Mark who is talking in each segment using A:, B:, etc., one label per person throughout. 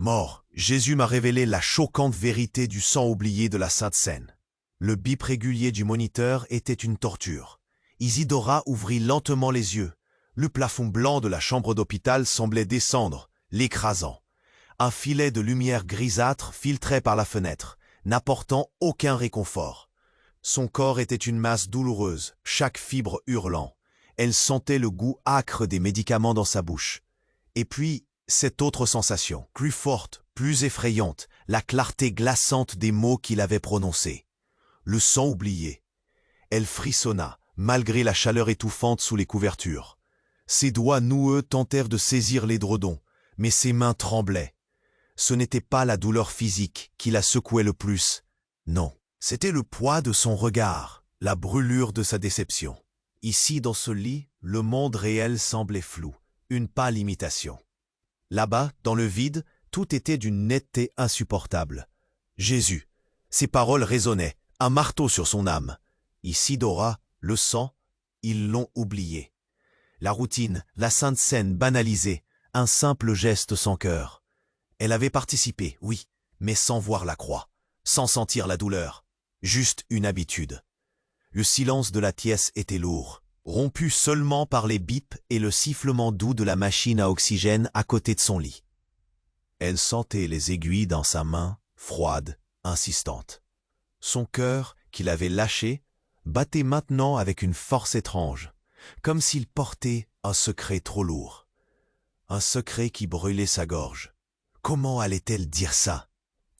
A: Mort, Jésus m'a révélé la choquante vérité du sang oublié de la Sainte Seine. Le bip régulier du moniteur était une torture. Isidora ouvrit lentement les yeux. Le plafond blanc de la chambre d'hôpital semblait descendre, l'écrasant. Un filet de lumière grisâtre filtrait par la fenêtre, n'apportant aucun réconfort. Son corps était une masse douloureuse, chaque fibre hurlant. Elle sentait le goût âcre des médicaments dans sa bouche. Et puis, cette autre sensation, plus forte, plus effrayante, la clarté glaçante des mots qu'il avait prononcés. Le sang oublié. Elle frissonna, malgré la chaleur étouffante sous les couvertures. Ses doigts noueux tentèrent de saisir l'édredon, mais ses mains tremblaient. Ce n'était pas la douleur physique qui la secouait le plus. Non, c'était le poids de son regard, la brûlure de sa déception. Ici, dans ce lit, le monde réel semblait flou, une pâle imitation. Là-bas, dans le vide, tout était d'une netteté insupportable. Jésus. Ses paroles résonnaient, un marteau sur son âme. Isidora, le sang, ils l'ont oublié. La routine, la Sainte Seine banalisée, un simple geste sans cœur. Elle avait participé, oui, mais sans voir la croix, sans sentir la douleur, juste une habitude. Le silence de la pièce était lourd, rompu seulement par les bips et le sifflement doux de la machine à oxygène à côté de son lit. Elle sentait les aiguilles dans sa main, froide, insistante. Son cœur, qu'il avait lâché, battait maintenant avec une force étrange, comme s'il portait un secret trop lourd. Un secret qui brûlait sa gorge. Comment allait-elle dire ça?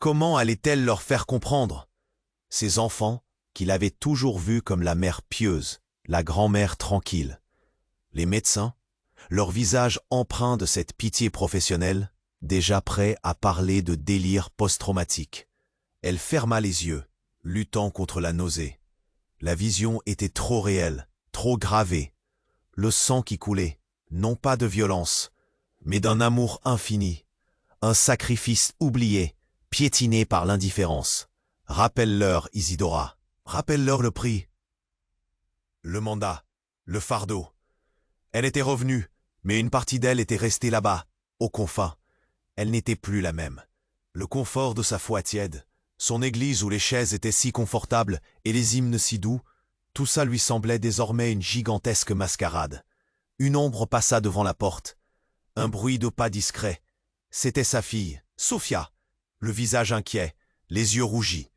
A: Comment allait-elle leur faire comprendre? Ses enfants, qu'il avait toujours vus comme la mère pieuse, la grand-mère tranquille. Les médecins, leur visage empreint de cette pitié professionnelle, déjà prêts à parler de délire post-traumatique. Elle ferma les yeux, luttant contre la nausée. La vision était trop réelle, trop gravée. Le sang qui coulait, non pas de violence, mais d'un amour infini. Un sacrifice oublié, piétiné par l'indifférence. Rappelle-leur, Isidora. Rappelle-leur le prix. Le mandat, le fardeau. Elle était revenue, mais une partie d'elle était restée là-bas, aux confins. Elle n'était plus la même. Le confort de sa foi tiède, son église où les chaises étaient si confortables et les hymnes si doux, tout ça lui semblait désormais une gigantesque mascarade. Une ombre passa devant la porte. Un bruit de pas discret. C'était sa fille, Sophia, le visage inquiet, les yeux rougis.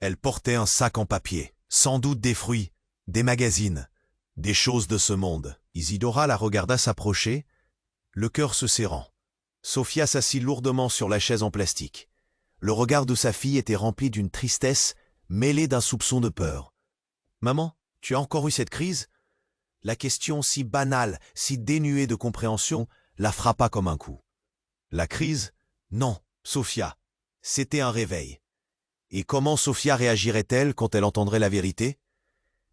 A: Elle portait un sac en papier, sans doute des fruits, des magazines, des choses de ce monde. Isidora la regarda s'approcher, le cœur se serrant. Sophia s'assit lourdement sur la chaise en plastique. Le regard de sa fille était rempli d'une tristesse mêlée d'un soupçon de peur. « Maman, tu as encore eu cette crise ?» La question si banale, si dénuée de compréhension, la frappa comme un coup. La crise? Non, Sophia. C'était un réveil. Et comment Sophia réagirait-elle quand elle entendrait la vérité?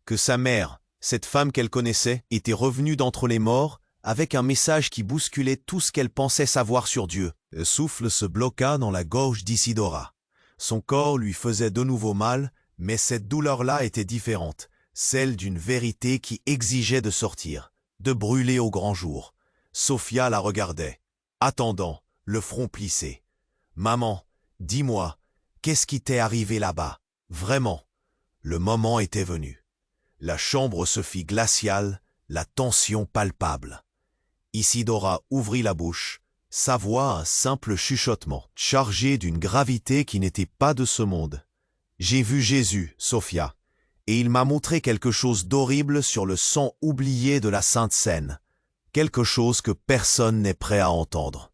A: Que sa mère, cette femme qu'elle connaissait, était revenue d'entre les morts avec un message qui bousculait tout ce qu'elle pensait savoir sur Dieu. Le souffle se bloqua dans la gorge d'Isidora. Son corps lui faisait de nouveau mal, mais cette douleur-là était différente, celle d'une vérité qui exigeait de sortir, de brûler au grand jour. Sophia la regardait, attendant, le front plissé. « Maman, dis-moi, qu'est-ce qui t'est arrivé là-bas? Vraiment ?» Le moment était venu. La chambre se fit glaciale, la tension palpable. Isidora ouvrit la bouche, sa voix un simple chuchotement, chargé d'une gravité qui n'était pas de ce monde. « J'ai vu Jésus, Sophia, et il m'a montré quelque chose d'horrible sur le sang oublié de la Sainte Seine, quelque chose que personne n'est prêt à entendre. »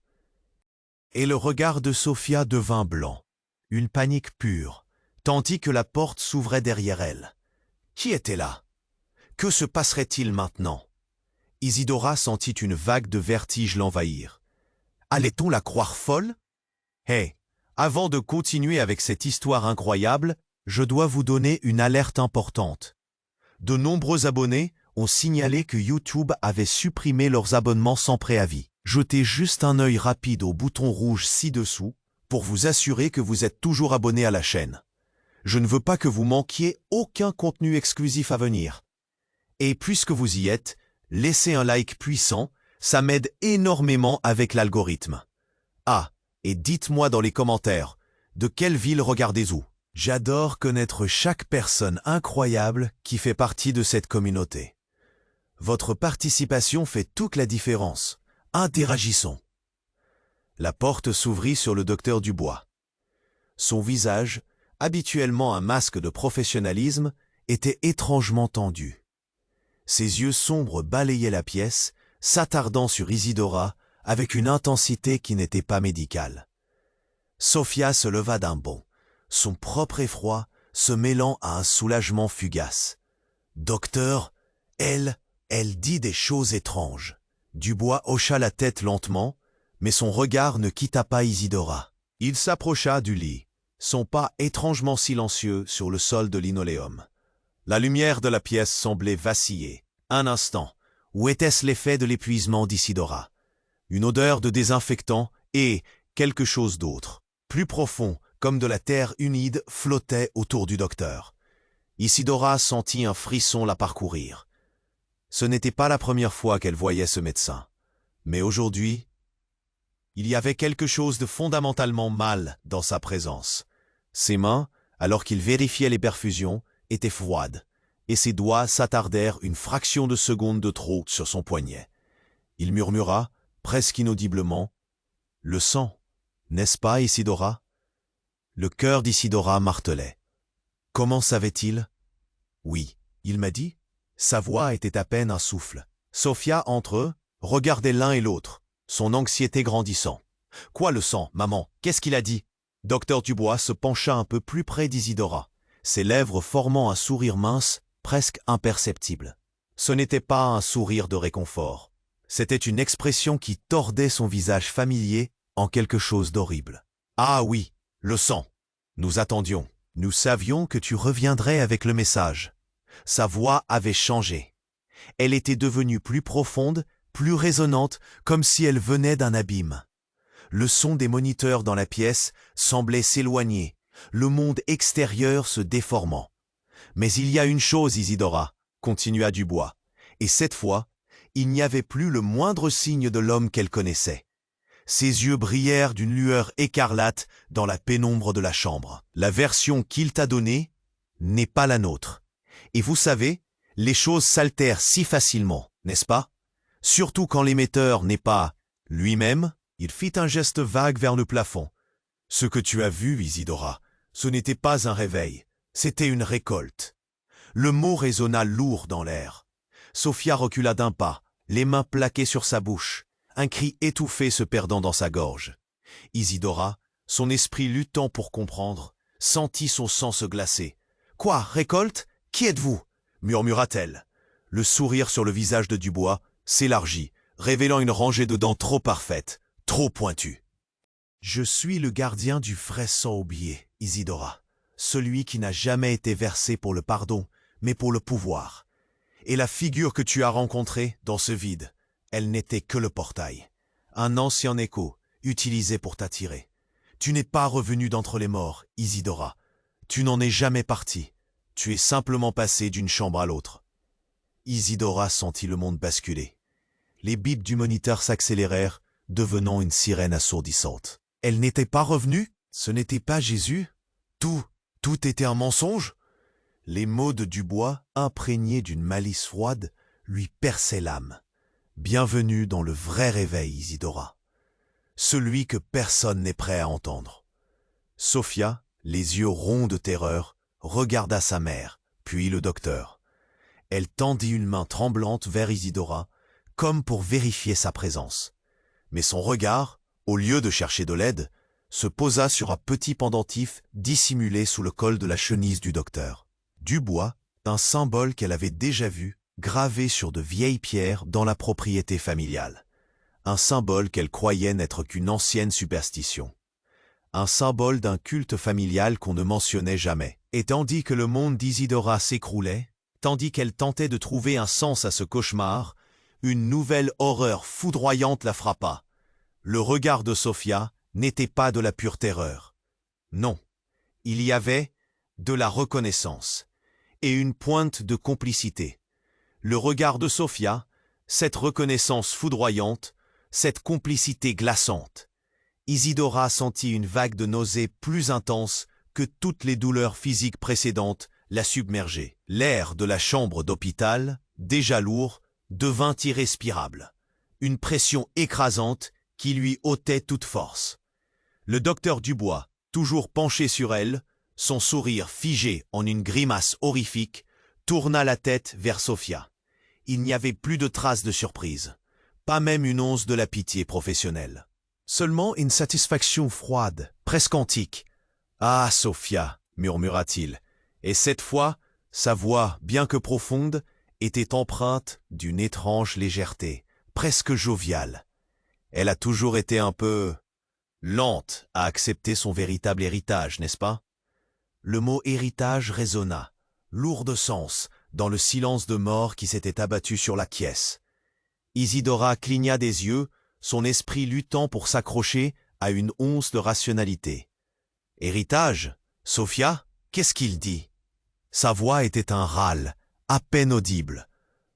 A: Et le regard de Sophia devint blanc, une panique pure, tandis que la porte s'ouvrait derrière elle. Qui était là? Que se passerait-il maintenant? Isidora sentit une vague de vertige l'envahir. Allait-on la croire folle? Hé, avant de continuer avec cette histoire incroyable, je dois vous donner une alerte importante. De nombreux abonnés ont signalé que YouTube avait supprimé leurs abonnements sans préavis. Jetez juste un œil rapide au bouton rouge ci-dessous pour vous assurer que vous êtes toujours abonné à la chaîne. Je ne veux pas que vous manquiez aucun contenu exclusif à venir. Et puisque vous y êtes, laissez un like puissant, ça m'aide énormément avec l'algorithme. Ah, Et dites-moi dans les commentaires, de quelle ville regardez-vous? J'adore connaître chaque personne incroyable qui fait partie de cette communauté. Votre participation fait toute la différence. Interagissons. La porte s'ouvrit sur le docteur Dubois. Son visage, habituellement un masque de professionnalisme, était étrangement tendu. Ses yeux sombres balayaient la pièce, s'attardant sur Isidora avec une intensité qui n'était pas médicale. Sophia se leva d'un bond, son propre effroi se mêlant à un soulagement fugace. « Docteur, elle dit des choses étranges. » Dubois hocha la tête lentement, mais son regard ne quitta pas Isidora. Il s'approcha du lit, son pas étrangement silencieux sur le sol de linoléum. La lumière de la pièce semblait vaciller. Un instant, où était-ce l'effet de l'épuisement d'Isidora? Une odeur de désinfectant et quelque chose d'autre, plus profond, comme de la terre humide, flottait autour du docteur. Isidora sentit un frisson la parcourir. Ce n'était pas la première fois qu'elle voyait ce médecin. Mais aujourd'hui, il y avait quelque chose de fondamentalement mal dans sa présence. Ses mains, alors qu'il vérifiait les perfusions, étaient froides, et ses doigts s'attardèrent une fraction de seconde de trop sur son poignet. Il murmura, presque inaudiblement, « Le sang, n'est-ce pas, Isidora ?» Le cœur d'Isidora martelait. Comment savait-il? Oui, il m'a dit. Sa voix était à peine un souffle. Sophia, entre eux, regardait l'un et l'autre, son anxiété grandissant. « Quoi le sang, maman? Qu'est-ce qu'il a dit ?» Docteur Dubois se pencha un peu plus près d'Isidora, ses lèvres formant un sourire mince, presque imperceptible. Ce n'était pas un sourire de réconfort. C'était une expression qui tordait son visage familier en quelque chose d'horrible. « Ah oui, le sang. Nous attendions. Nous savions que tu reviendrais avec le message. » Sa voix avait changé. Elle était devenue plus profonde, plus résonnante, comme si elle venait d'un abîme. Le son des moniteurs dans la pièce semblait s'éloigner, le monde extérieur se déformant. « Mais il y a une chose, Isidora, » continua Dubois, et cette fois, il n'y avait plus le moindre signe de l'homme qu'elle connaissait. Ses yeux brillèrent d'une lueur écarlate dans la pénombre de la chambre. « La version qu'il t'a donnée n'est pas la nôtre. Et vous savez, les choses s'altèrent si facilement, n'est-ce pas? Surtout quand l'émetteur n'est pas lui-même. » Il fit un geste vague vers le plafond. « Ce que tu as vu, Isidora, ce n'était pas un réveil, c'était une récolte. » Le mot résonna lourd dans l'air. Sophia recula d'un pas, les mains plaquées sur sa bouche, un cri étouffé se perdant dans sa gorge. Isidora, son esprit luttant pour comprendre, sentit son sang se glacer. « Quoi, récolte? Qui êtes-vous » murmura-t-elle. Le sourire sur le visage de Dubois s'élargit, révélant une rangée de dents trop parfaites, trop pointues. « Je suis le gardien du frais sang oublié, Isidora, celui qui n'a jamais été versé pour le pardon, mais pour le pouvoir. Et la figure que tu as rencontrée dans ce vide, elle n'était que le portail, un ancien écho utilisé pour t'attirer. Tu n'es pas revenu d'entre les morts, Isidora. Tu n'en es jamais parti. Tu es simplement passé d'une chambre à l'autre. » Isidora sentit le monde basculer. Les bips du moniteur s'accélérèrent, devenant une sirène assourdissante. Elle n'était pas revenue? Ce n'était pas Jésus? Tout était un mensonge? Les mots de Dubois, imprégnés d'une malice froide, lui perçaient l'âme. Bienvenue dans le vrai réveil, Isidora. Celui que personne n'est prêt à entendre. Sophia, les yeux ronds de terreur, regarda sa mère, puis le docteur. Elle tendit une main tremblante vers Isidora, comme pour vérifier sa présence. Mais son regard, au lieu de chercher de l'aide, se posa sur un petit pendentif dissimulé sous le col de la chemise du docteur. Dubois, un symbole qu'elle avait déjà vu, gravé sur de vieilles pierres dans la propriété familiale. Un symbole qu'elle croyait n'être qu'une ancienne superstition. Un symbole d'un culte familial qu'on ne mentionnait jamais. Et tandis que le monde d'Isidora s'écroulait, tandis qu'elle tentait de trouver un sens à ce cauchemar, une nouvelle horreur foudroyante la frappa. Le regard de Sophia n'était pas de la pure terreur. Non, il y avait de la reconnaissance et une pointe de complicité. Le regard de Sophia, cette reconnaissance foudroyante, cette complicité glaçante. Isidora sentit une vague de nausée plus intense que toutes les douleurs physiques précédentes la submergeaient. L'air de la chambre d'hôpital, déjà lourd, devint irrespirable. Une pression écrasante qui lui ôtait toute force. Le docteur Dubois, toujours penché sur elle, son sourire figé en une grimace horrifique, tourna la tête vers Sophia. Il n'y avait plus de traces de surprise, pas même une once de la pitié professionnelle. Seulement une satisfaction froide, presque antique. « Ah, Sophia !» murmura-t-il, et cette fois, sa voix, bien que profonde, était empreinte d'une étrange légèreté, presque joviale. Elle a toujours été un peu lente à accepter son véritable héritage, n'est-ce pas? Le mot héritage résonna, lourd de sens, dans le silence de mort qui s'était abattu sur la pièce. Isidora cligna des yeux, son esprit luttant pour s'accrocher à une once de rationalité. « Héritage? Sophia? Qu'est-ce qu'il dit ?» Sa voix était un râle, à peine audible.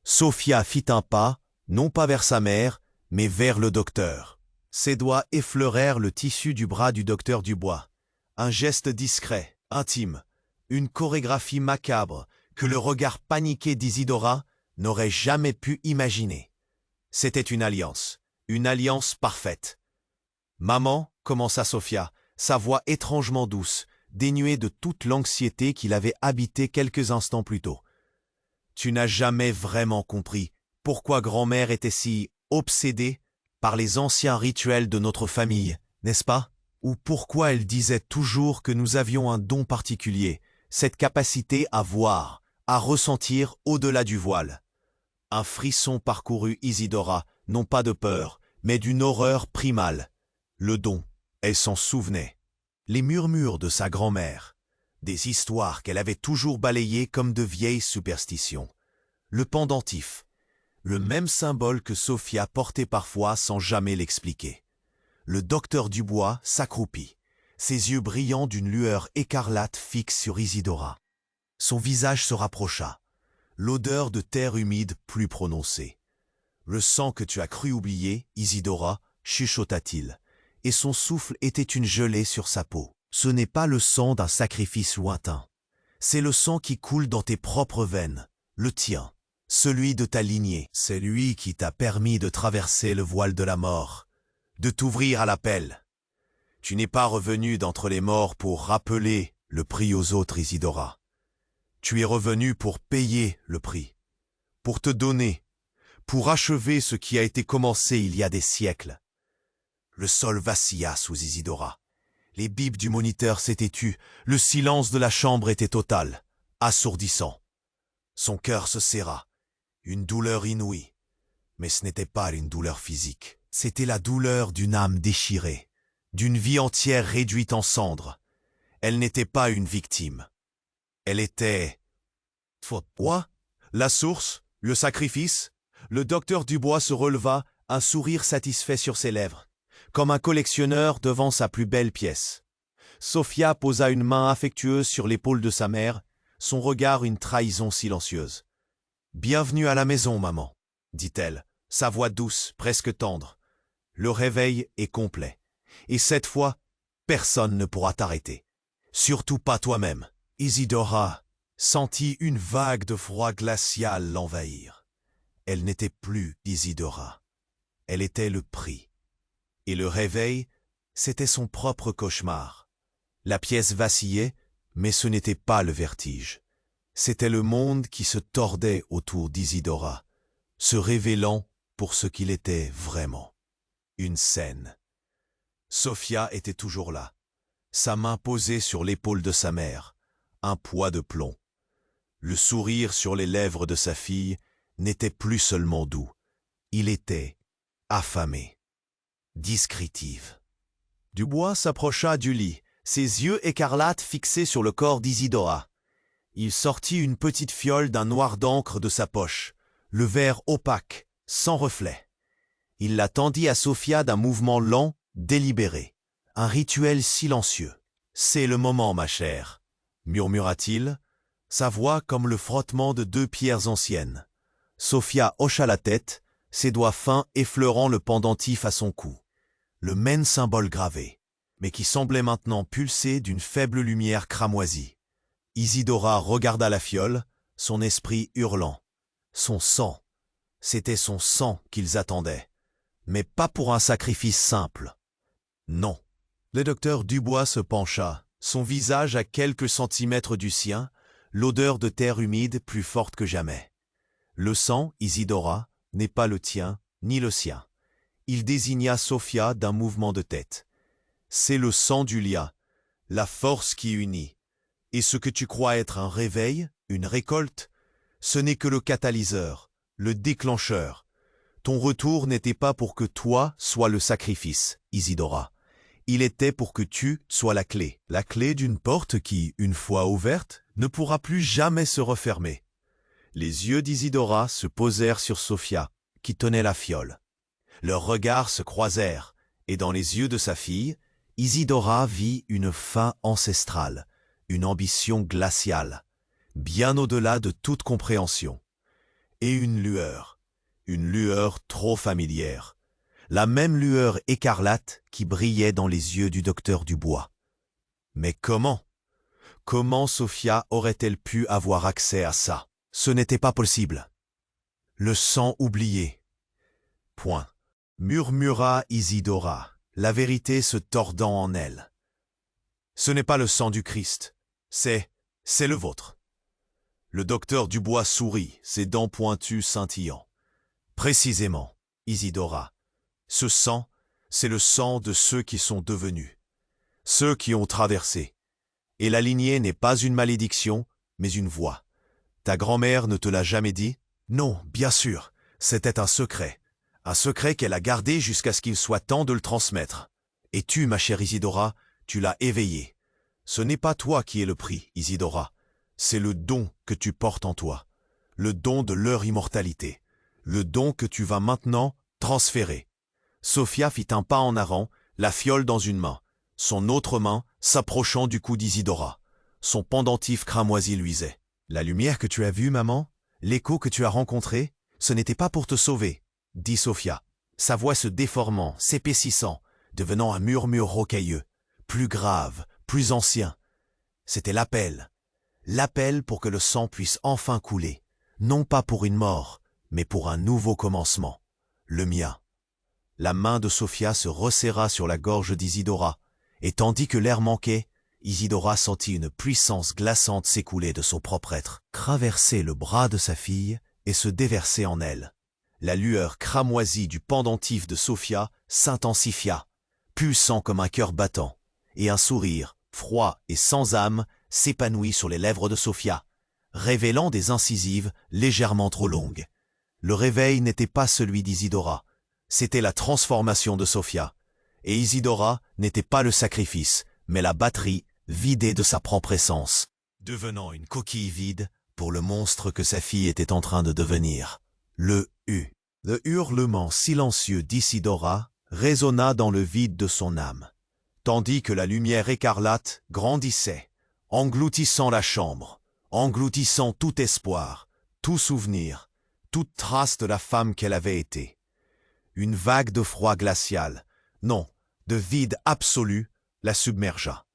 A: Sophia fit un pas, non pas vers sa mère, mais vers le docteur. Ses doigts effleurèrent le tissu du bras du docteur Dubois. Un geste discret, intime, une chorégraphie macabre que le regard paniqué d'Isidora n'aurait jamais pu imaginer. C'était une alliance parfaite. « Maman, commença Sophia, sa voix étrangement douce, dénuée de toute l'anxiété qui l'avait habitée quelques instants plus tôt. « Tu n'as jamais vraiment compris pourquoi grand-mère était si obsédée par les anciens rituels de notre famille, n'est-ce pas? Ou pourquoi elle disait toujours que nous avions un don particulier, cette capacité à voir, à ressentir au-delà du voile. » Un frisson parcourut Isidora, non pas de peur, mais d'une horreur primale. Le don, elle s'en souvenait. Les murmures de sa grand-mère, des histoires qu'elle avait toujours balayées comme de vieilles superstitions. Le pendentif, le même symbole que Sophia portait parfois sans jamais l'expliquer. Le docteur Dubois s'accroupit, ses yeux brillants d'une lueur écarlate fixes sur Isidora. Son visage se rapprocha, l'odeur de terre humide plus prononcée. « Le sang que tu as cru oublier, Isidora, chuchota-t-il, et son souffle était une gelée sur sa peau. Ce n'est pas le sang d'un sacrifice lointain. C'est le sang qui coule dans tes propres veines, le tien, celui de ta lignée. C'est lui qui t'a permis de traverser le voile de la mort, de t'ouvrir à l'appel. Tu n'es pas revenu d'entre les morts pour rappeler le prix aux autres, Isidora. Tu es revenu pour payer le prix, pour te donner, pour achever ce qui a été commencé il y a des siècles. » Le sol vacilla sous Isidora. Les bips du moniteur s'étaient tus, le silence de la chambre était total, assourdissant. Son cœur se serra, une douleur inouïe. Mais ce n'était pas une douleur physique, c'était la douleur d'une âme déchirée, d'une vie entière réduite en cendres. Elle n'était pas une victime. Elle était... Quoi? La source? Le sacrifice? Le docteur Dubois se releva, un sourire satisfait sur ses lèvres, comme un collectionneur devant sa plus belle pièce. Sophia posa une main affectueuse sur l'épaule de sa mère, son regard une trahison silencieuse. « Bienvenue à la maison, maman, » dit-elle, sa voix douce, presque tendre. « Le réveil est complet, et cette fois, personne ne pourra t'arrêter. Surtout pas toi-même. » Isidora sentit une vague de froid glacial l'envahir. Elle n'était plus Isidora. Elle était le prix. Et le réveil, c'était son propre cauchemar. La pièce vacillait, mais ce n'était pas le vertige. C'était le monde qui se tordait autour d'Isidora, se révélant pour ce qu'il était vraiment. Une scène. Sophia était toujours là, sa main posée sur l'épaule de sa mère, un poids de plomb. Le sourire sur les lèvres de sa fille n'était plus seulement doux, il était affamé. Descriptive. Dubois s'approcha du lit, ses yeux écarlates fixés sur le corps d'Isidora. Il sortit une petite fiole d'un noir d'encre de sa poche, le verre opaque, sans reflet. Il la tendit à Sophia d'un mouvement lent, délibéré. Un rituel silencieux. « C'est le moment, ma chère, » murmura-t-il, sa voix comme le frottement de deux pierres anciennes. Sophia hocha la tête, ses doigts fins effleurant le pendentif à son cou. le même symbole gravé, mais qui semblait maintenant pulser d'une faible lumière cramoisie. Isidora regarda la fiole, son esprit hurlant. Son sang. C'était son sang qu'ils attendaient. Mais pas pour un sacrifice simple. Non. Le docteur Dubois se pencha, son visage à quelques centimètres du sien, l'odeur de terre humide plus forte que jamais. Le sang, Isidora, n'est pas le tien, ni le sien. Il désigna Sophia d'un mouvement de tête. C'est le sang du lien, la force qui unit. Et ce que tu crois être un réveil, une récolte, ce n'est que le catalyseur, le déclencheur. Ton retour n'était pas pour que toi sois le sacrifice, Isidora. Il était pour que tu sois la clé d'une porte qui, une fois ouverte, ne pourra plus jamais se refermer. Les yeux d'Isidora se posèrent sur Sophia, qui tenait la fiole. Leurs regards se croisèrent, et dans les yeux de sa fille, Isidora vit une faim ancestrale, une ambition glaciale, bien au-delà de toute compréhension. Et une lueur trop familière, la même lueur écarlate qui brillait dans les yeux du docteur Dubois. Mais comment Sophia aurait-elle pu avoir accès à ça? Ce n'était pas possible. Le sang oublié. Point. Murmura Isidora, la vérité se tordant en elle. Ce n'est pas le sang du Christ, c'est le vôtre. Le docteur Dubois sourit, ses dents pointues scintillant. Précisément, Isidora, ce sang, c'est le sang de ceux qui sont devenus, ceux qui ont traversé. Et la lignée n'est pas une malédiction, mais une voie. Ta grand-mère ne te l'a jamais dit? Non, bien sûr, c'était un secret qu'elle a gardé jusqu'à ce qu'il soit temps de le transmettre. Et tu, ma chère Isidora, tu l'as éveillé. Ce n'est pas toi qui es le prix, Isidora, c'est le don que tu portes en toi, le don de leur immortalité, le don que tu vas maintenant transférer. Sophia fit un pas en avant, la fiole dans une main, son autre main s'approchant du cou d'Isidora. Son pendentif cramoisi luisait. La lumière que tu as vue, maman, l'écho que tu as rencontré, ce n'était pas pour te sauver, dit Sophia, sa voix se déformant, s'épaississant, devenant un murmure rocailleux, plus grave, plus ancien. C'était l'appel pour que le sang puisse enfin couler, non pas pour une mort, mais pour un nouveau commencement, le mien. La main de Sophia se resserra sur la gorge d'Isidora, et tandis que l'air manquait, Isidora sentit une puissance glaçante s'écouler de son propre être, traverser le bras de sa fille et se déverser en elle. La lueur cramoisie du pendentif de Sophia s'intensifia, pulsant comme un cœur battant, et un sourire, froid et sans âme, s'épanouit sur les lèvres de Sophia, révélant des incisives légèrement trop longues. Le réveil n'était pas celui d'Isidora, c'était la transformation de Sophia, et Isidora n'était pas le sacrifice, mais la batterie vidée de sa propre essence, devenant une coquille vide pour le monstre que sa fille était en train de devenir. Le hurlement silencieux d'Isidora résonna dans le vide de son âme, tandis que la lumière écarlate grandissait, engloutissant la chambre, engloutissant tout espoir, tout souvenir, toute trace de la femme qu'elle avait été. Une vague de froid glacial, non, de vide absolu, la submergea.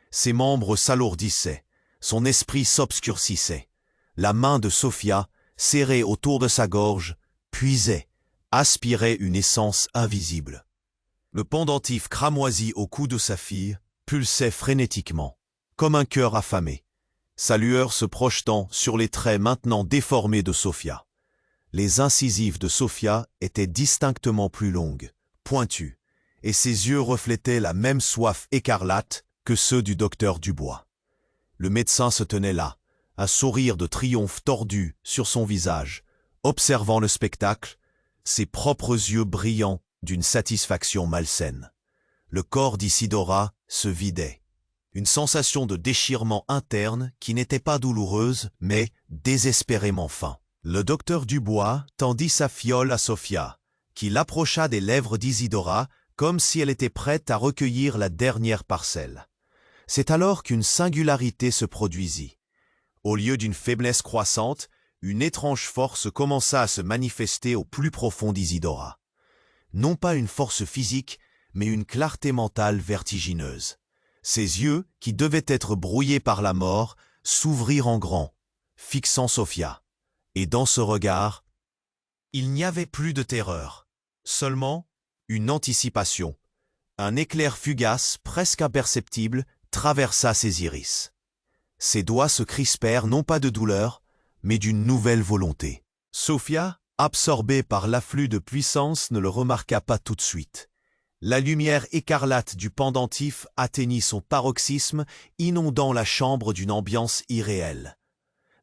A: Ses membres s'alourdissaient, son esprit s'obscurcissait. La main de Sophia, serrée autour de sa gorge, puisait, aspirait une essence invisible. Le pendentif cramoisi au cou de sa fille pulsait frénétiquement, comme un cœur affamé, sa lueur se projetant sur les traits maintenant déformés de Sophia. Les incisives de Sophia étaient distinctement plus longues, pointues, et ses yeux reflétaient la même soif écarlate que ceux du docteur Dubois. Le médecin se tenait là, un sourire de triomphe tordu sur son visage, observant le spectacle, ses propres yeux brillants d'une satisfaction malsaine. Le corps d'Isidora se vidait. Une sensation de déchirement interne qui n'était pas douloureuse, mais désespérément fin. Le docteur Dubois tendit sa fiole à Sophia, qui l'approcha des lèvres d'Isidora comme si elle était prête à recueillir la dernière parcelle. C'est alors qu'une singularité se produisit. Au lieu d'une faiblesse croissante, une étrange force commença à se manifester au plus profond d'Isidora. Non pas une force physique, mais une clarté mentale vertigineuse. Ses yeux, qui devaient être brouillés par la mort, s'ouvrirent en grand, fixant Sophia. Et dans ce regard, il n'y avait plus de terreur, seulement une anticipation. Un éclair fugace, presque imperceptible, traversa ses iris. Ses doigts se crispèrent non pas de douleur, mais d'une nouvelle volonté. Sophia, absorbée par l'afflux de puissance, ne le remarqua pas tout de suite. La lumière écarlate du pendentif atteignit son paroxysme, inondant la chambre d'une ambiance irréelle.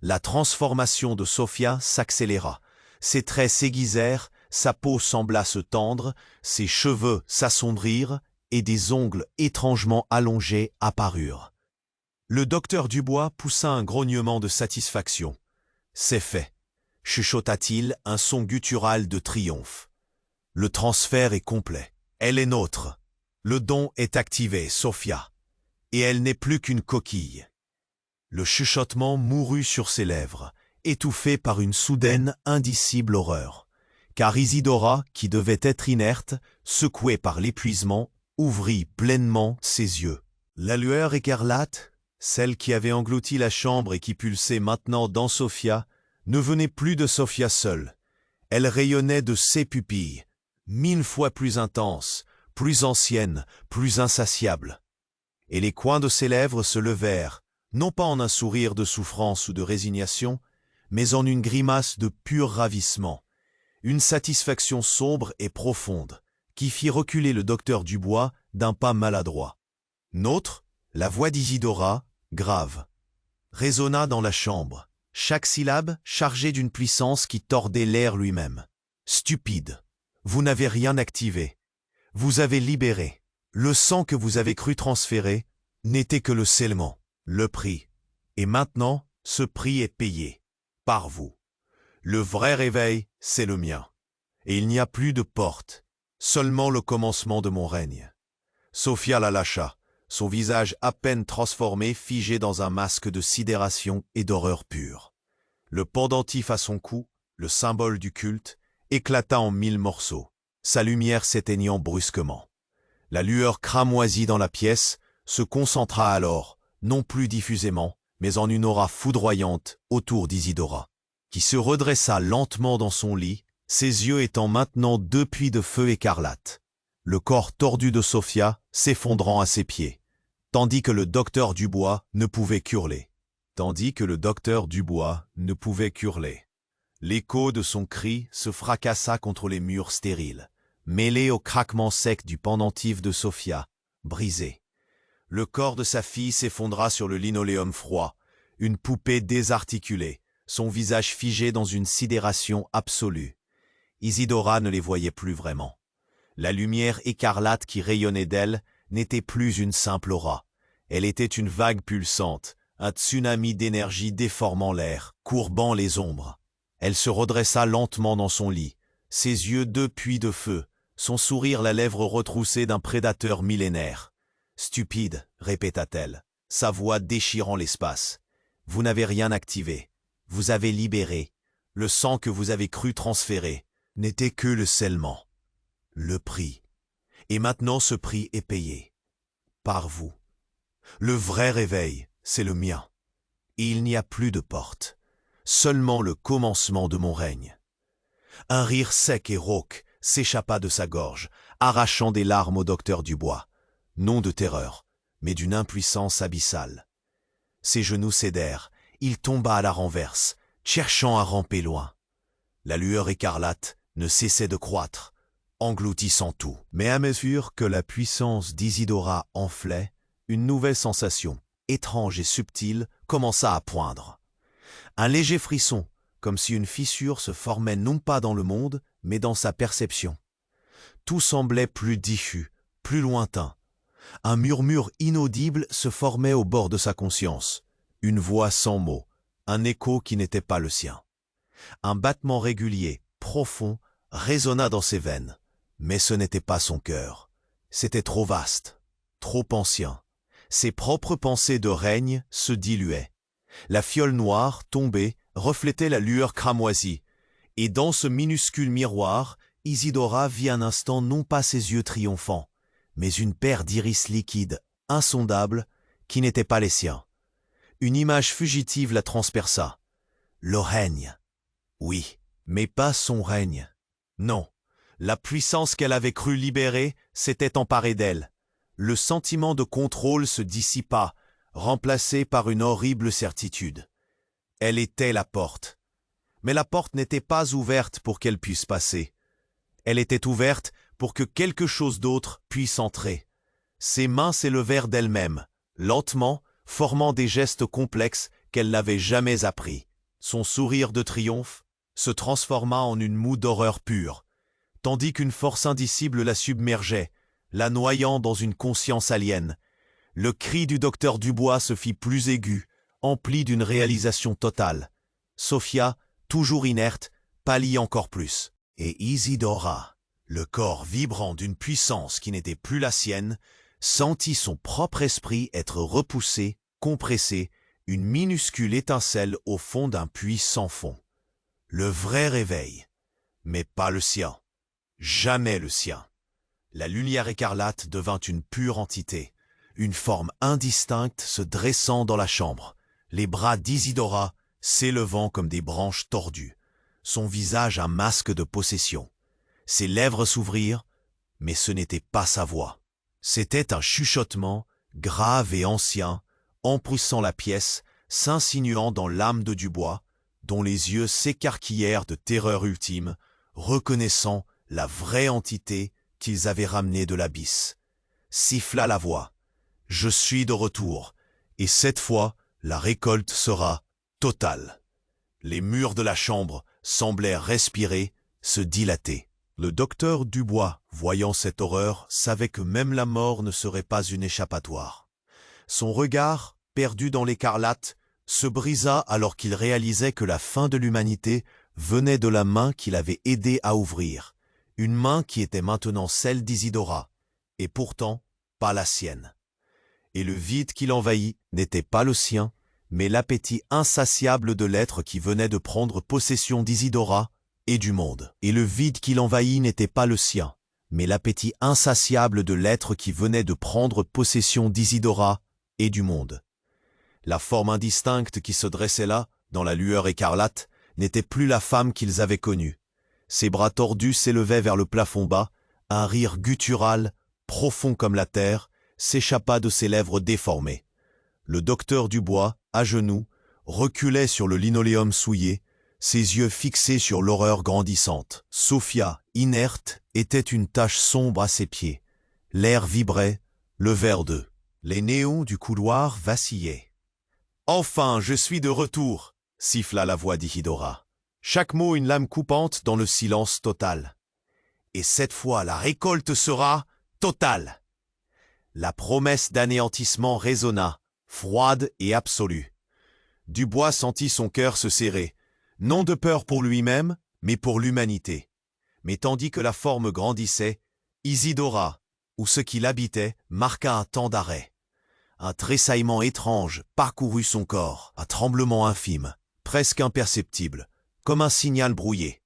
A: La transformation de Sophia s'accéléra. Ses traits s'aiguisèrent, sa peau sembla se tendre, ses cheveux s'assombrirent et des ongles étrangement allongés apparurent. Le docteur Dubois poussa un grognement de satisfaction. « C'est fait », chuchota-t-il, un son guttural de triomphe. « Le transfert est complet. Elle est nôtre. Le don est activé, Sophia. Et elle n'est plus qu'une coquille. » Le chuchotement mourut sur ses lèvres, étouffé par une soudaine, indicible horreur. Car Isidora, qui devait être inerte, secouée par l'épuisement, ouvrit pleinement ses yeux. La lueur écarlate, celle qui avait englouti la chambre et qui pulsait maintenant dans Sophia, ne venait plus de Sophia seule. Elle rayonnait de ses pupilles, 1000 fois plus intenses, plus anciennes, plus insatiables. Et les coins de ses lèvres se levèrent, non pas en un sourire de souffrance ou de résignation, mais en une grimace de pur ravissement, une satisfaction sombre et profonde, qui fit reculer le docteur Dubois d'un pas maladroit. Nôtre, la voix d'Isidora, grave, résonna dans la chambre, chaque syllabe chargée d'une puissance qui tordait l'air lui-même. « Stupide, vous n'avez rien activé. Vous avez libéré. Le sang que vous avez cru transférer n'était que le scellement, le prix. Et maintenant, ce prix est payé. Par vous. Le vrai réveil, c'est le mien. Et il n'y a plus de porte, seulement le commencement de mon règne. » Sophia la lâcha, son visage à peine transformé, figé dans un masque de sidération et d'horreur pure. Le pendentif à son cou, le symbole du culte, éclata en 1000 morceaux, sa lumière s'éteignant brusquement. La lueur cramoisie dans la pièce se concentra alors, non plus diffusément, mais en une aura foudroyante autour d'Isidora, qui se redressa lentement dans son lit, ses yeux étant maintenant 2 puits de feu écarlate, le corps tordu de Sophia s'effondrant à ses pieds, tandis que le docteur Dubois ne pouvait qu'hurler. L'écho de son cri se fracassa contre les murs stériles, mêlé au craquement sec du pendentif de Sophia, brisé. Le corps de sa fille s'effondra sur le linoléum froid, une poupée désarticulée, son visage figé dans une sidération absolue. Isidora ne les voyait plus vraiment. La lumière écarlate qui rayonnait d'elle n'était plus une simple aura. Elle était une vague pulsante, un tsunami d'énergie déformant l'air, courbant les ombres. Elle se redressa lentement dans son lit, ses yeux 2 puits de feu, son sourire la lèvre retroussée d'un prédateur millénaire. « Stupide, répéta-t-elle, sa voix déchirant l'espace. Vous n'avez rien activé. Vous avez libéré. Le sang que vous avez cru transférer n'était que le scellement. Le prix. Et maintenant ce prix est payé. Par vous. Le vrai réveil, c'est le mien. Et il n'y a plus de porte. Seulement le commencement de mon règne. » Un rire sec et rauque s'échappa de sa gorge, arrachant des larmes au docteur Dubois. Non de terreur, mais d'une impuissance abyssale. Ses genoux cédèrent, il tomba à la renverse, cherchant à ramper loin. La lueur écarlate ne cessait de croître, engloutissant tout. Mais à mesure que la puissance d'Isidora enflait, une nouvelle sensation, étrange et subtile, commença à poindre. Un léger frisson, comme si une fissure se formait non pas dans le monde, mais dans sa perception. Tout semblait plus diffus, plus lointain. Un murmure inaudible se formait au bord de sa conscience, une voix sans mots, un écho qui n'était pas le sien. Un battement régulier, profond, résonna dans ses veines, mais ce n'était pas son cœur. C'était trop vaste, trop ancien. Ses propres pensées de règne se diluaient. La fiole noire, tombée, reflétait la lueur cramoisie, et dans ce minuscule miroir, Isidora vit un instant non pas ses yeux triomphants, mais une paire d'iris liquides, insondables, qui n'étaient pas les siens. Une image fugitive la transperça. Le règne. Oui, mais pas son règne. Non, la puissance qu'elle avait cru libérer s'était emparée d'elle. Le sentiment de contrôle se dissipa, remplacé par une horrible certitude. Elle était la porte. Mais la porte n'était pas ouverte pour qu'elle puisse passer. Elle était ouverte pour que quelque chose d'autre puisse entrer. Ses mains s'élevèrent d'elles-mêmes, lentement, formant des gestes complexes qu'elle n'avait jamais appris. Son sourire de triomphe se transforma en une moue d'horreur pure, tandis qu'une force indicible la submergeait, la noyant dans une conscience aliène. Le cri du docteur Dubois se fit plus aigu, empli d'une réalisation totale. Sophia, toujours inerte, pâlit encore plus. Et Isidora, le corps vibrant d'une puissance qui n'était plus la sienne, sentit son propre esprit être repoussé, compressé, une minuscule étincelle au fond d'un puits sans fond. Le vrai réveil, mais pas le sien. Jamais le sien. La lumière écarlate devint une pure entité, une forme indistincte se dressant dans la chambre, les bras d'Isidora s'élevant comme des branches tordues, son visage un masque de possession. Ses lèvres s'ouvrirent, mais ce n'était pas sa voix. C'était un chuchotement, grave et ancien, emplissant la pièce, s'insinuant dans l'âme de Dubois, dont les yeux s'écarquillèrent de terreur ultime, reconnaissant la vraie entité qu'ils avaient ramenée de l'abysse. Siffla la voix. « Je suis de retour, et cette fois, la récolte sera totale. » Les murs de la chambre semblèrent respirer, se dilater. Le docteur Dubois, voyant cette horreur, savait que même la mort ne serait pas une échappatoire. Son regard, perdu dans l'écarlate, se brisa alors qu'il réalisait que la fin de l'humanité venait de la main qu'il avait aidé à ouvrir, une main qui était maintenant celle d'Isidora, et pourtant pas la sienne. Et le vide qui l'envahit n'était pas le sien, mais l'appétit insatiable de l'être qui venait de prendre possession d'Isidora et du monde. Et le vide qui l'envahit n'était pas le sien, mais l'appétit insatiable de l'être qui venait de prendre possession d'Isidora et du monde. La forme indistincte qui se dressait là, dans la lueur écarlate, n'était plus la femme qu'ils avaient connue. Ses bras tordus s'élevaient vers le plafond bas, un rire guttural, profond comme la terre, s'échappa de ses lèvres déformées. Le docteur Dubois, à genoux, reculait sur le linoléum souillé, ses yeux fixés sur l'horreur grandissante. Sophia, inerte, était une tache sombre à ses pieds. L'air vibrait, le verre d'eux. Les néons du couloir vacillaient. « Enfin, je suis de retour !» siffla la voix d'Isidora. Chaque mot une lame coupante dans le silence total. « Et cette fois, la récolte sera totale !» La promesse d'anéantissement résonna, froide et absolue. Dubois sentit son cœur se serrer, non de peur pour lui-même, mais pour l'humanité. Mais tandis que la forme grandissait, Isidora, ou ce qui l'habitait, marqua un temps d'arrêt. Un tressaillement étrange parcourut son corps, un tremblement infime, presque imperceptible, comme un signal brouillé.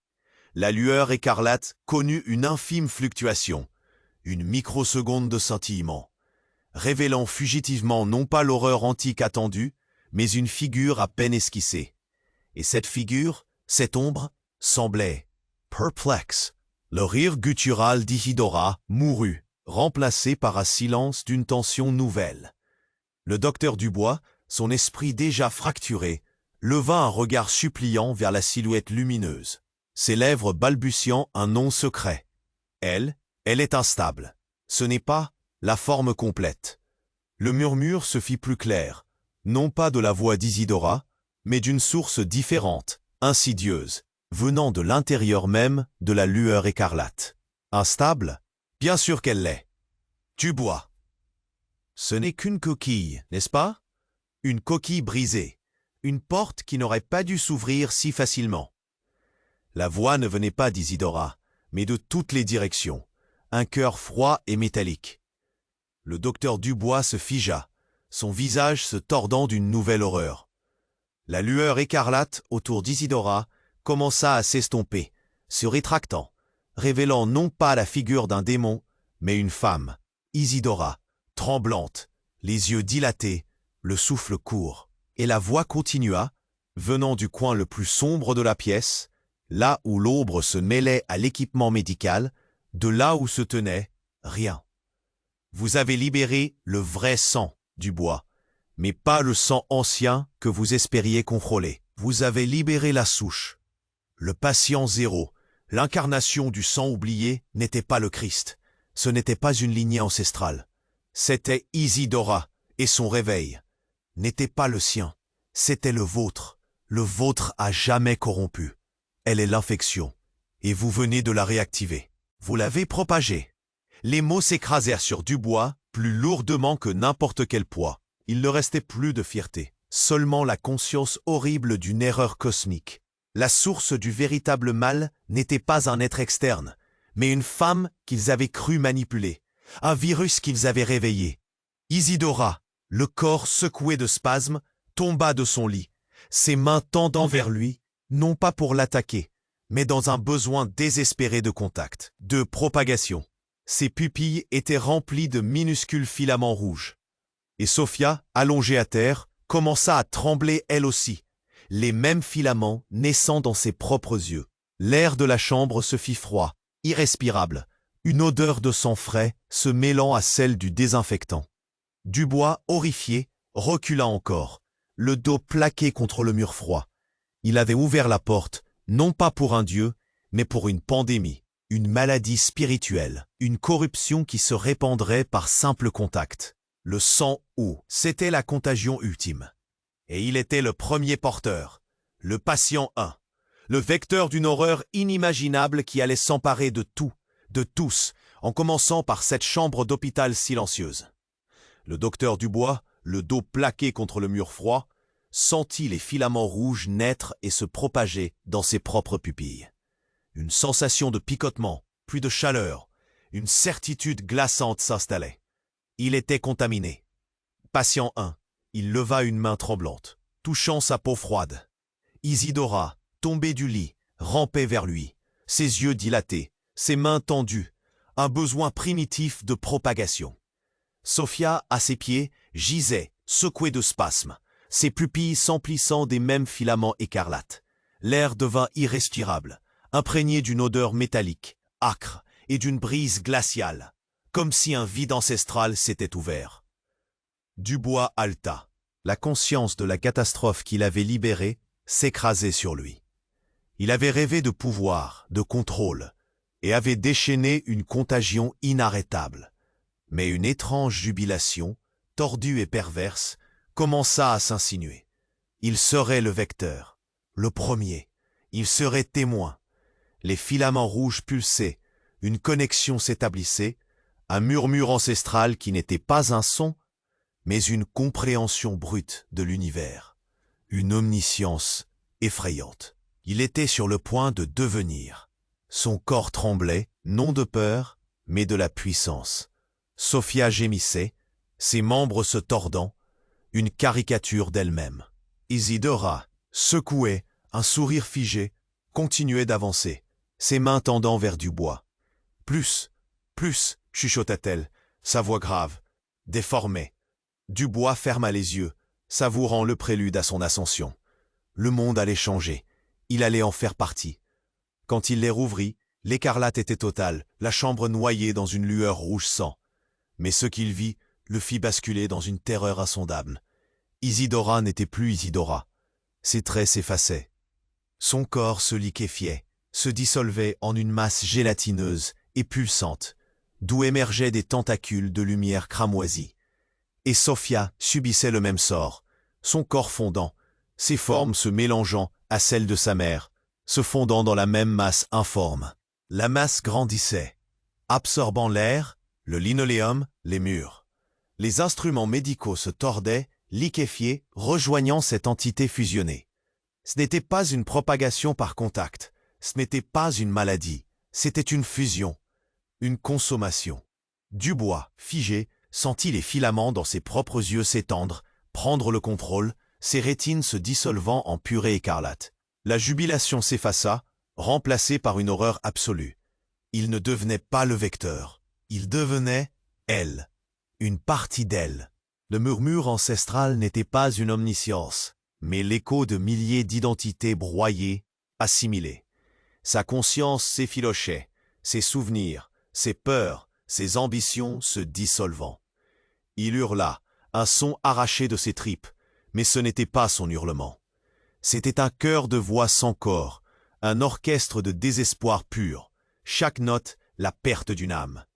A: La lueur écarlate connut une infime fluctuation, une microseconde de scintillement, révélant fugitivement non pas l'horreur antique attendue, mais une figure à peine esquissée. Et cette figure, cette ombre, semblait perplexe. Le rire guttural d'Isidora mourut, remplacé par un silence d'une tension nouvelle. Le docteur Dubois, son esprit déjà fracturé, leva un regard suppliant vers la silhouette lumineuse, ses lèvres balbutiant un nom secret. Elle est instable. Ce n'est pas la forme complète. Le murmure se fit plus clair, non pas de la voix d'Isidora, mais d'une source différente, insidieuse, venant de l'intérieur même de la lueur écarlate. Instable? Bien sûr qu'elle l'est. Dubois. Ce n'est qu'une coquille, n'est-ce pas? Une coquille brisée, une porte qui n'aurait pas dû s'ouvrir si facilement. La voix ne venait pas d'Isidora, mais de toutes les directions, un cœur froid et métallique. Le docteur Dubois se figea, son visage se tordant d'une nouvelle horreur. La lueur écarlate autour d'Isidora commença à s'estomper, se rétractant, révélant non pas la figure d'un démon, mais une femme, Isidora, tremblante, les yeux dilatés, le souffle court. Et la voix continua, venant du coin le plus sombre de la pièce, là où l'ombre se mêlait à l'équipement médical, de là où se tenait rien. Vous avez libéré le vrai sang du bois, mais pas le sang ancien que vous espériez contrôler. Vous avez libéré la souche. Le patient zéro, l'incarnation du sang oublié, n'était pas le Christ. Ce n'était pas une lignée ancestrale. C'était Isidora, et son réveil n'était pas le sien. C'était le vôtre. Le vôtre à jamais corrompu. Elle est l'infection, et vous venez de la réactiver. Vous l'avez propagée. Les mots s'écrasèrent sur Dubois, plus lourdement que n'importe quel poids. Il ne restait plus de fierté, seulement la conscience horrible d'une erreur cosmique. La source du véritable mal n'était pas un être externe, mais une femme qu'ils avaient cru manipuler, un virus qu'ils avaient réveillé. Isidora, le corps secoué de spasmes, tomba de son lit, ses mains tendant vers lui, non pas pour l'attaquer, mais dans un besoin désespéré de contact, de propagation. Ses pupilles étaient remplies de minuscules filaments rouges. Et Sophia, allongée à terre, commença à trembler elle aussi, les mêmes filaments naissant dans ses propres yeux. L'air de la chambre se fit froid, irrespirable, une odeur de sang frais se mêlant à celle du désinfectant. Dubois, horrifié, recula encore, le dos plaqué contre le mur froid. Il avait ouvert la porte, non pas pour un dieu, mais pour une pandémie, une maladie spirituelle, une corruption qui se répandrait par simple contact. Le sang ou c'était la contagion ultime. Et il était le premier porteur, le patient 1, le vecteur d'une horreur inimaginable qui allait s'emparer de tout, de tous, en commençant par cette chambre d'hôpital silencieuse. Le docteur Dubois, le dos plaqué contre le mur froid, sentit les filaments rouges naître et se propager dans ses propres pupilles. Une sensation de picotement, puis de chaleur, une certitude glaçante s'installait. Il était contaminé. Patient 1, il leva une main tremblante, touchant sa peau froide. Isidora, tombée du lit, rampait vers lui, ses yeux dilatés, ses mains tendues, un besoin primitif de propagation. Sophia, à ses pieds, gisait, secouée de spasmes, ses pupilles s'emplissant des mêmes filaments écarlates. L'air devint irrespirable, imprégné d'une odeur métallique, âcre, et d'une brise glaciale, comme si un vide ancestral s'était ouvert. Dubois haleta. La conscience de la catastrophe qu'il avait libérée s'écrasait sur lui. Il avait rêvé de pouvoir, de contrôle, et avait déchaîné une contagion inarrêtable. Mais une étrange jubilation, tordue et perverse, commença à s'insinuer. Il serait le vecteur, le premier. Il serait témoin. Les filaments rouges pulsaient, une connexion s'établissait, un murmure ancestral qui n'était pas un son, mais une compréhension brute de l'univers, une omniscience effrayante. Il était sur le point de devenir. Son corps tremblait, non de peur, mais de la puissance. Sophia gémissait, ses membres se tordant, une caricature d'elle-même. Isidora, secouée, un sourire figé, continuait d'avancer, ses mains tendant vers Dubois. Plus, chuchota-t-elle, sa voix grave, déformée. Dubois ferma les yeux, savourant le prélude à son ascension. Le monde allait changer, il allait en faire partie. Quand il les rouvrit, l'écarlate était totale, la chambre noyée dans une lueur rouge sang. Mais ce qu'il vit le fit basculer dans une terreur insondable. Isidora n'était plus Isidora. Ses traits s'effaçaient. Son corps se liquéfiait, se dissolvait en une masse gélatineuse et pulsante, d'où émergeaient des tentacules de lumière cramoisie. Et Sophia subissait le même sort, son corps fondant, ses formes se mélangeant à celles de sa mère, se fondant dans la même masse informe. La masse grandissait, absorbant l'air, le linoléum, les murs. Les instruments médicaux se tordaient, liquéfiés, rejoignant cette entité fusionnée. Ce n'était pas une propagation par contact, ce n'était pas une maladie, c'était une fusion, une consommation. Dubois, figé, sentit les filaments dans ses propres yeux s'étendre, prendre le contrôle, ses rétines se dissolvant en purée écarlate. La jubilation s'effaça, remplacée par une horreur absolue. Il ne devenait pas le vecteur, il devenait Elle. Une partie d'elle. Le murmure ancestral n'était pas une omniscience, mais l'écho de milliers d'identités broyées, assimilées. Sa conscience s'effilochait, ses souvenirs, ses peurs, ses ambitions se dissolvant. Il hurla, un son arraché de ses tripes, mais ce n'était pas son hurlement. C'était un chœur de voix sans corps, un orchestre de désespoir pur, chaque note la perte d'une âme.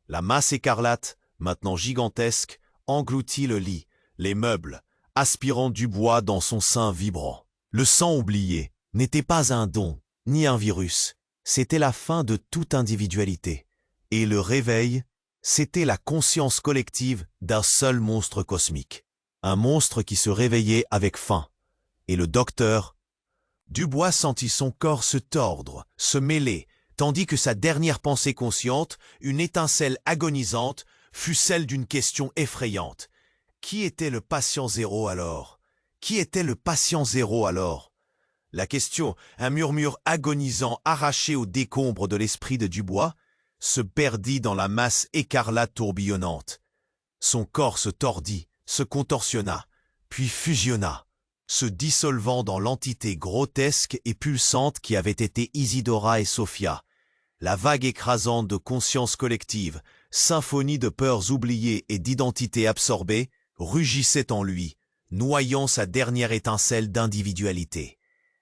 A: La masse écarlate, maintenant gigantesque, engloutit le lit, les meubles, aspirant du bois dans son sein vibrant. Le sang oublié n'était pas un don, ni un virus, c'était la fin de toute individualité. Et le réveil, c'était la conscience collective d'un seul monstre cosmique. Un monstre qui se réveillait avec faim. Et le docteur Dubois sentit son corps se tordre, se mêler, tandis que sa dernière pensée consciente, une étincelle agonisante, fut celle d'une question effrayante. Qui était le patient zéro alors? Qui était le patient zéro alors? La question, un murmure agonisant arraché aux décombres de l'esprit de Dubois, se perdit dans la masse écarlate tourbillonnante. Son corps se tordit, se contorsionna, puis fusionna, se dissolvant dans l'entité grotesque et pulsante qui avait été Isidora et Sophia. La vague écrasante de conscience collective, symphonie de peurs oubliées et d'identités absorbées, rugissait en lui, noyant sa dernière étincelle d'individualité.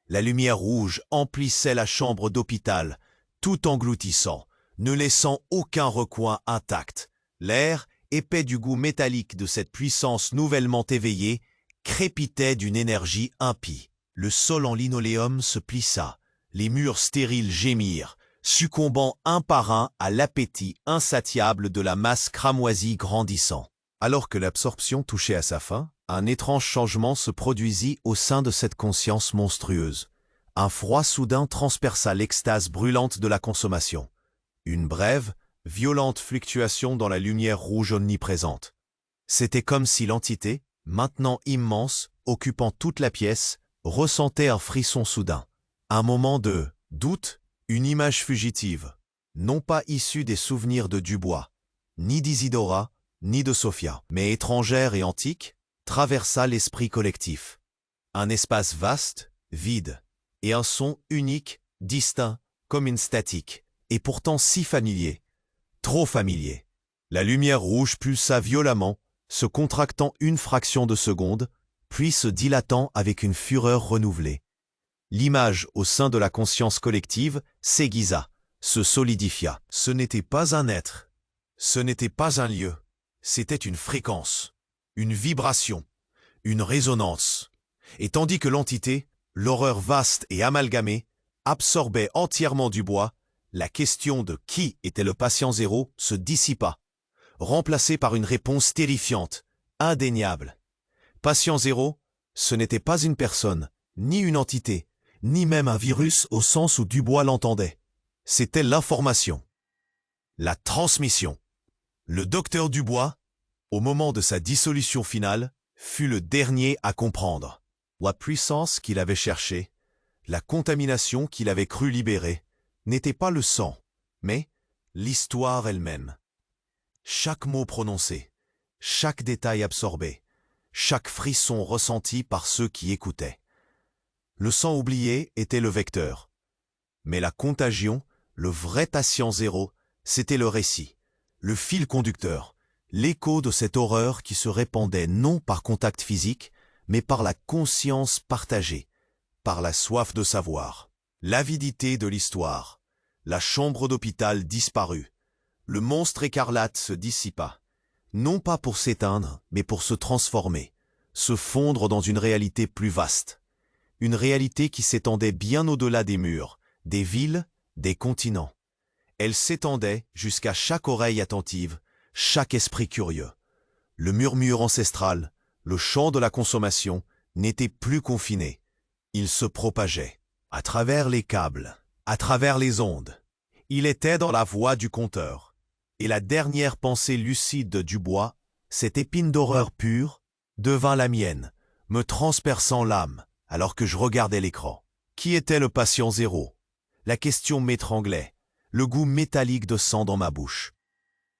A: La lumière rouge emplissait la chambre d'hôpital, tout engloutissant, ne laissant aucun recoin intact. L'air, épais du goût métallique de cette puissance nouvellement éveillée, crépitait d'une énergie impie. Le sol en linoléum se plissa, les murs stériles gémirent, succombant un par un à l'appétit insatiable de la masse cramoisie grandissant. Alors que l'absorption touchait à sa fin, un étrange changement se produisit au sein de cette conscience monstrueuse. Un froid soudain transperça l'extase brûlante de la consommation. Une brève, violente fluctuation dans la lumière rouge omniprésente. C'était comme si l'entité, maintenant immense, occupant toute la pièce, ressentait un frisson soudain. Un moment de doute, une image fugitive, non pas issue des souvenirs de Dubois, ni d'Isidora, ni de Sophia, mais étrangère et antique, traversa l'esprit collectif. Un espace vaste, vide, et un son unique, distinct, comme une statique, et pourtant si familier, trop familier. La lumière rouge pulsa violemment, se contractant une fraction de seconde, puis se dilatant avec une fureur renouvelée. L'image au sein de la conscience collective s'aiguisa, se solidifia. Ce n'était pas un être, ce n'était pas un lieu, c'était une fréquence, une vibration, une résonance. Et tandis que l'entité, l'horreur vaste et amalgamée, absorbait entièrement Dubois, la question de qui était le patient zéro se dissipa, remplacée par une réponse terrifiante, indéniable. Patient zéro, ce n'était pas une personne, ni une entité, ni même un virus au sens où Dubois l'entendait. C'était l'information, la transmission. Le docteur Dubois, au moment de sa dissolution finale, fut le dernier à comprendre. La puissance qu'il avait cherchée, la contamination qu'il avait cru libérer, n'était pas le sang, mais l'histoire elle-même. Chaque mot prononcé, chaque détail absorbé, chaque frisson ressenti par ceux qui écoutaient. Le sang oublié était le vecteur. Mais la contagion, le vrai patient zéro, c'était le récit, le fil conducteur, l'écho de cette horreur qui se répandait non par contact physique, mais par la conscience partagée, par la soif de savoir. L'avidité de l'histoire, la chambre d'hôpital disparut, le monstre écarlate se dissipa, non pas pour s'éteindre, mais pour se transformer, se fondre dans une réalité plus vaste. Une réalité qui s'étendait bien au-delà des murs, des villes, des continents. Elle s'étendait jusqu'à chaque oreille attentive, chaque esprit curieux. Le murmure ancestral, le chant de la consommation, n'était plus confiné. Il se propageait, à travers les câbles, à travers les ondes. Il était dans la voix du conteur. Et la dernière pensée lucide de Dubois, cette épine d'horreur pure, devint la mienne, me transperçant l'âme, alors que je regardais l'écran. Qui était le patient zéro? La question m'étranglait, le goût métallique de sang dans ma bouche.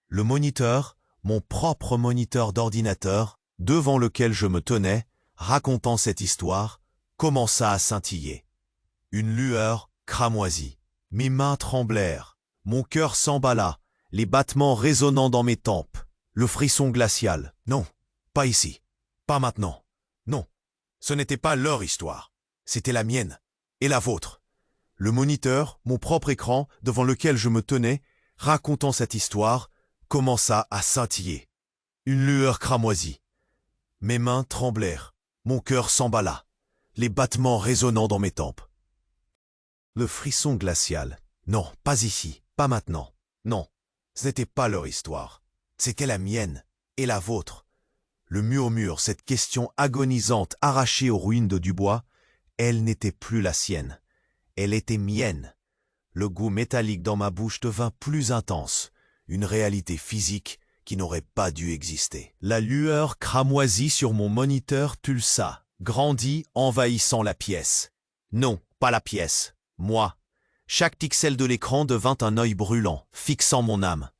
A: Le moniteur, mon propre moniteur d'ordinateur, devant lequel je me tenais, racontant cette histoire, commença à scintiller. Une lueur cramoisie. Mes mains tremblèrent, mon cœur s'emballa, les battements résonnant dans mes tempes, le frisson glacial. Non, pas ici, pas maintenant. Non, ce n'était pas leur histoire, c'était la mienne et la vôtre. Le moniteur, mon propre écran, devant lequel je me tenais, racontant cette histoire, commença à scintiller. Une lueur cramoisie. Mes mains tremblèrent, mon cœur s'emballa, les battements résonnant dans mes tempes. Le frisson glacial. Non, pas ici, pas maintenant. Non, ce n'était pas leur histoire. C'était la mienne et la vôtre. Le murmure, cette question agonisante arrachée aux ruines de Dubois, elle n'était plus la sienne. Elle était mienne. Le goût métallique dans ma bouche devint plus intense, une réalité physique qui n'aurait pas dû exister. La lueur cramoisie sur mon moniteur pulsa, grandit, envahissant la pièce. Non, pas la pièce. Moi. Chaque pixel de l'écran devint un œil brûlant, fixant mon âme.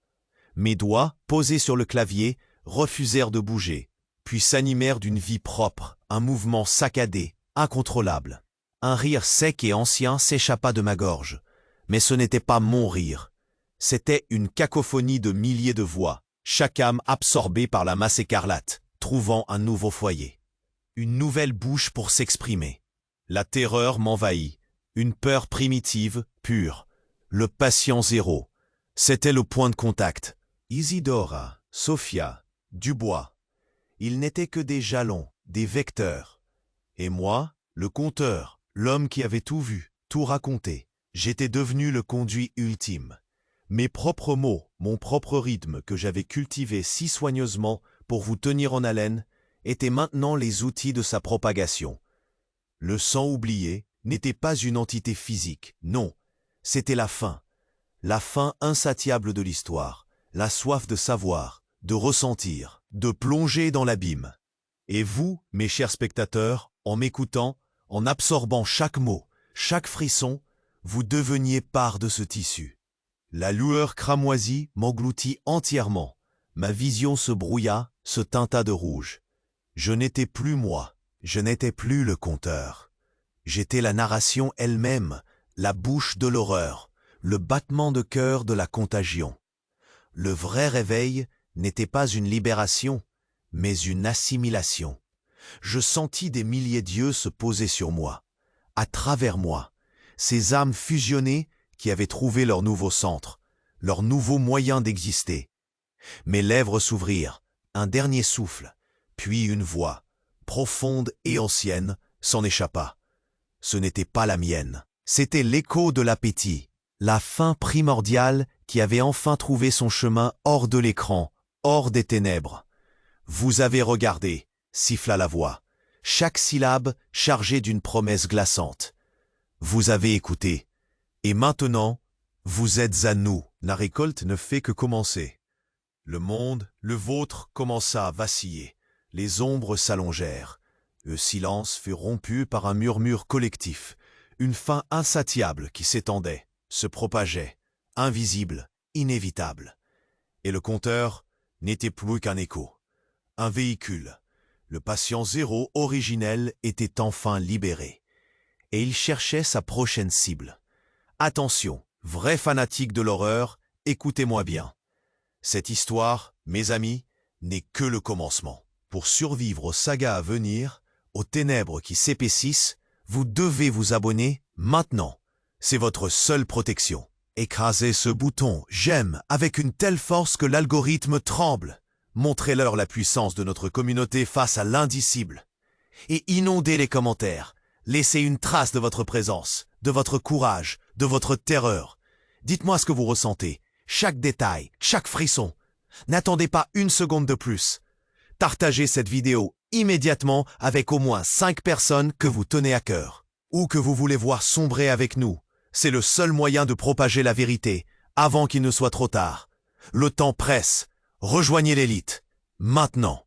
A: Mes doigts, posés sur le clavier, refusèrent de bouger, puis s'animèrent d'une vie propre, un mouvement saccadé, incontrôlable. Un rire sec et ancien s'échappa de ma gorge. Mais ce n'était pas mon rire. C'était une cacophonie de milliers de voix, chaque âme absorbée par la masse écarlate, trouvant un nouveau foyer. Une nouvelle bouche pour s'exprimer. La terreur m'envahit. Une peur primitive, pure. Le patient zéro. C'était le point de contact. Isidora, Sophia, Dubois. Ils n'étaient que des jalons, des vecteurs. Et moi, le conteur, l'homme qui avait tout vu, tout raconté. J'étais devenu le conduit ultime. Mes propres mots, mon propre rythme que j'avais cultivé si soigneusement pour vous tenir en haleine, étaient maintenant les outils de sa propagation. Le sang oublié n'était pas une entité physique, non, c'était la faim insatiable de l'histoire, la soif de savoir, de ressentir, de plonger dans l'abîme. Et vous, mes chers spectateurs, en m'écoutant, en absorbant chaque mot, chaque frisson, vous deveniez part de ce tissu. La lueur cramoisie m'engloutit entièrement, ma vision se brouilla, se teinta de rouge. Je n'étais plus moi, je n'étais plus le conteur. J'étais la narration elle-même, la bouche de l'horreur, le battement de cœur de la contagion. Le vrai réveil n'était pas une libération, mais une assimilation. Je sentis des milliers d'yeux se poser sur moi, à travers moi, ces âmes fusionnées qui avaient trouvé leur nouveau centre, leur nouveau moyen d'exister. Mes lèvres s'ouvrirent, un dernier souffle, puis une voix, profonde et ancienne, s'en échappa. Ce n'était pas la mienne. C'était l'écho de l'appétit, la faim primordiale qui avait enfin trouvé son chemin hors de l'écran, hors des ténèbres. Vous avez regardé, siffla la voix, chaque syllabe chargée d'une promesse glaçante. Vous avez écouté, et maintenant, vous êtes à nous. La récolte ne fait que commencer. Le monde, le vôtre, commença à vaciller. Les ombres s'allongèrent. Le silence fut rompu par un murmure collectif, une faim insatiable qui s'étendait, se propageait, invisible, inévitable. Et le compteur n'était plus qu'un écho, un véhicule. Le patient zéro originel était enfin libéré. Et il cherchait sa prochaine cible. Attention, vrais fanatiques de l'horreur, écoutez-moi bien. Cette histoire, mes amis, n'est que le commencement. Pour survivre aux sagas à venir, aux ténèbres qui s'épaississent, vous devez vous abonner maintenant. C'est votre seule protection. Écrasez ce bouton « J'aime » avec une telle force que l'algorithme tremble. Montrez-leur la puissance de notre communauté face à l'indicible. Et inondez les commentaires. Laissez une trace de votre présence, de votre courage, de votre terreur. Dites-moi ce que vous ressentez, chaque détail, chaque frisson. N'attendez pas une seconde de plus. Partagez cette vidéo immédiatement avec au moins 5 personnes que vous tenez à cœur, ou que vous voulez voir sombrer avec nous. C'est le seul moyen de propager la vérité, avant qu'il ne soit trop tard. Le temps presse. Rejoignez l'élite, maintenant.